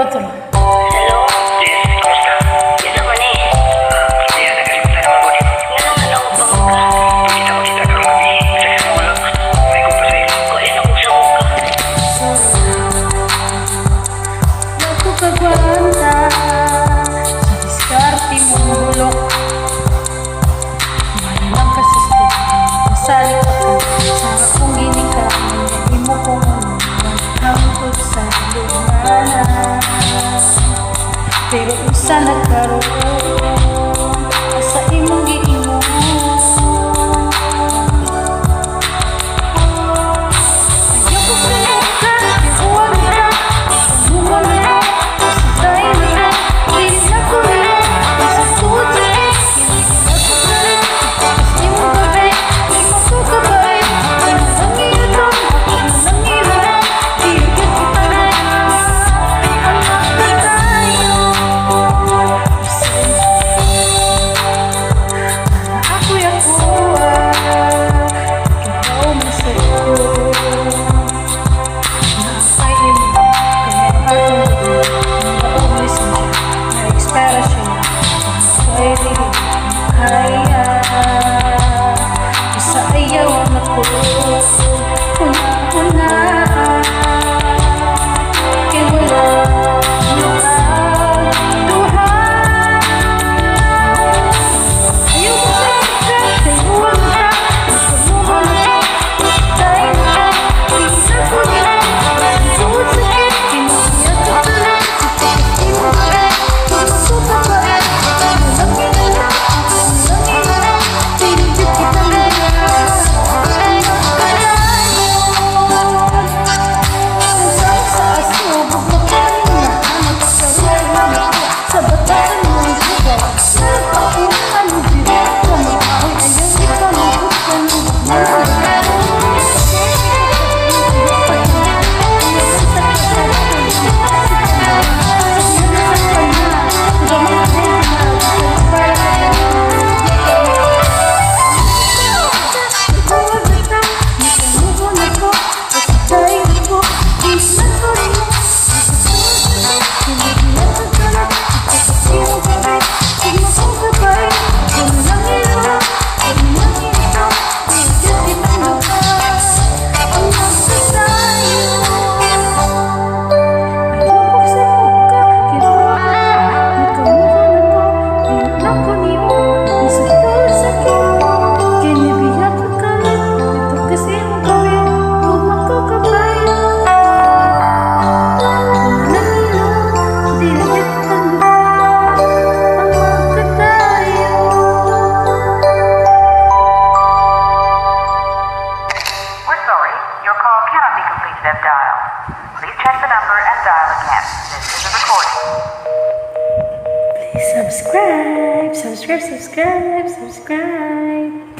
otro. Hello? Yes, kumusta? Yes ako ni. Kaya nagkalimutan naman ko ni. Nga naman ako pa ka. Kita karong gabi. Bisa ka mo lang. May ko pa sa ilo. Ko rin akong sabog ka. Bago kagwanta sa diskarte mong bulok. Mahilang ka sa stud, masali ka pa sa akong ginika. Hindi mo kong hangtod sa lumana. Pero usa nagkaroon sa imong giingon. Ayoko sa luka, iuwag ka. Bumol ka, pasitay na ka. Pilis na ko rin, isa suot sa kit. Kinig na ko sa rin, tapos di mo gabay. Di mo ko kabay, ano lang ito, ako lang ito. Di agad kita na, anak na tayo. Ako'y ako, ikaw masaya. Your call cannot be completed as dialed. Please check the number and dial again. This is a recording. Please subscribe, subscribe, subscribe, subscribe.